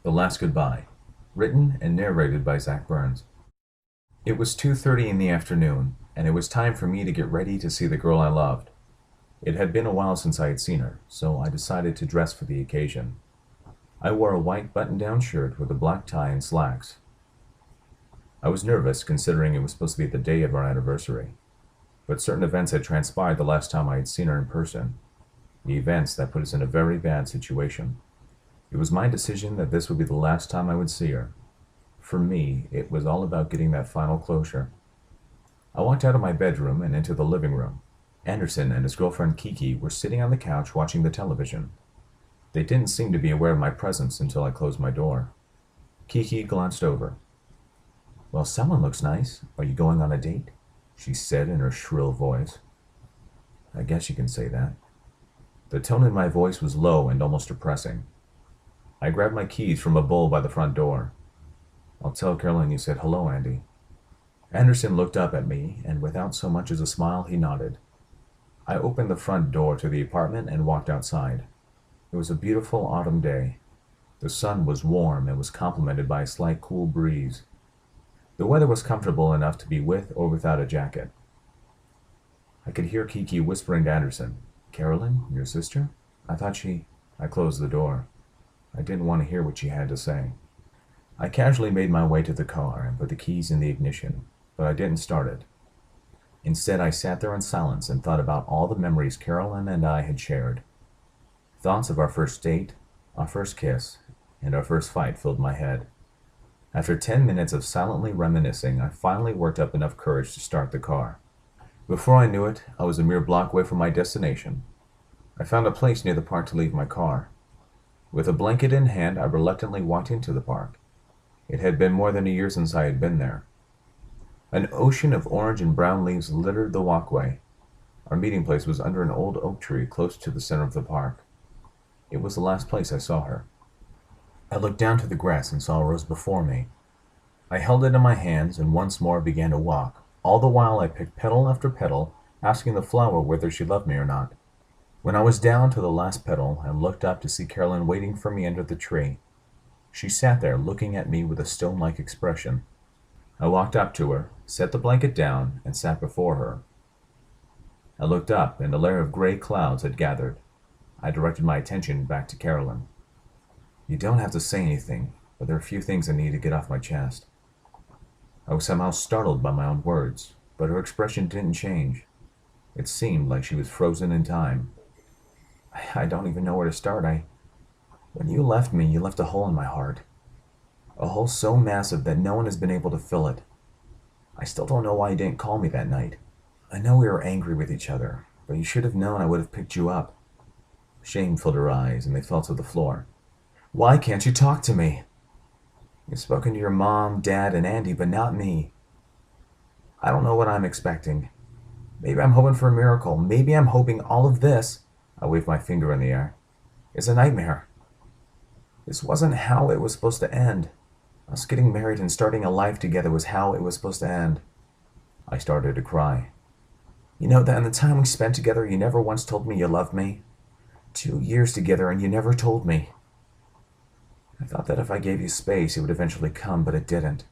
The Last Goodbye, written and narrated by Zach Burns. It was 2:30 in the afternoon, and it was time for me to get ready to see the girl I loved. It had been a while since I had seen her, so I decided to dress for the occasion. I wore a white button-down shirt with a black tie and slacks. I was nervous, considering it was supposed to be the day of our anniversary, but certain events had transpired the last time I had seen her in person. The events that put us in a very bad situation. It was my decision that this would be the last time I would see her. For me, it was all about getting that final closure. I walked out of my bedroom and into the living room. Anderson and his girlfriend Kiki were sitting on the couch watching the television. They didn't seem to be aware of my presence until I closed my door. Kiki glanced over. "Well, someone looks nice. Are you going on a date?" she said in her shrill voice. I guess you can say that. The tone in my voice was low and almost depressing. I grabbed my keys from a bowl by the front door. "I'll tell Caroline you said hello, Andy." Anderson looked up at me, and without so much as a smile, he nodded. I opened the front door to the apartment and walked outside. It was a beautiful autumn day. The sun was warm and was complemented by a slight cool breeze. The weather was comfortable enough to be with or without a jacket. I could hear Kiki whispering to Anderson, "Carolyn, your sister? I thought she—" I closed the door. I didn't want to hear what she had to say. I casually made my way to the car and put the keys in the ignition, but I didn't start it. Instead, I sat there in silence and thought about all the memories Carolyn and I had shared. Thoughts of our first date, our first kiss, and our first fight filled my head. After 10 minutes of silently reminiscing, I finally worked up enough courage to start the car. Before I knew it, I was a mere block away from my destination. I found a place near the park to leave my car. With a blanket in hand, I reluctantly walked into the park. It had been more than a year since I had been there. An ocean of orange and brown leaves littered the walkway. Our meeting place was under an old oak tree close to the center of the park. It was the last place I saw her. I looked down to the grass and saw a rose before me. I held it in my hands and once more began to walk. All the while I picked petal after petal, asking the flower whether she loved me or not. When I was down to the last petal, I looked up to see Carolyn waiting for me under the tree. She sat there looking at me with a stone-like expression. I walked up to her, set the blanket down, and sat before her. I looked up, and a layer of gray clouds had gathered. I directed my attention back to Carolyn. "You don't have to say anything, but there are a few things I need to get off my chest." I was somehow startled by my own words, but her expression didn't change. It seemed like she was frozen in time. I don't even know where to start. When you left me, you left a hole in my heart. A hole so massive that no one has been able to fill it. I still don't know why you didn't call me that night. I know we were angry with each other, but you should have known I would have picked you up. Shame filled her eyes, and they fell to the floor. "Why can't you talk to me? You've spoken to your mom, dad, and Andy, but not me. I don't know what I'm expecting. Maybe I'm hoping for a miracle. Maybe I'm hoping all of this," I waved my finger in the air, "is a nightmare. This wasn't how it was supposed to end. Us getting married and starting a life together was how it was supposed to end." I started to cry. "You know that in the time we spent together, you never once told me you loved me? 2 years together and you never told me. I thought that if I gave you space, it would eventually come, but it didn't."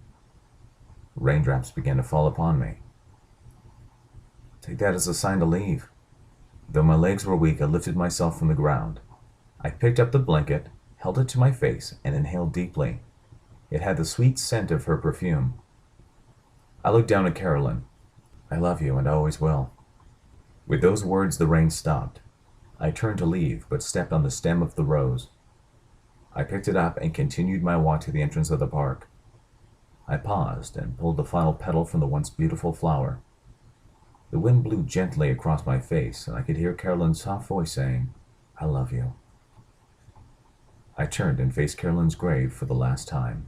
Raindrops began to fall upon me. Take that as a sign to leave. Though my legs were weak, I lifted myself from the ground. I picked up the blanket, held it to my face, and inhaled deeply. It had the sweet scent of her perfume. I looked down at Carolyn. "I love you, and I always will." With those words, the rain stopped. I turned to leave, but stepped on the stem of the rose. I picked it up and continued my walk to the entrance of the park. I paused and pulled the final petal from the once beautiful flower. The wind blew gently across my face, and I could hear Carolyn's soft voice saying, "I love you." I turned and faced Carolyn's grave for the last time.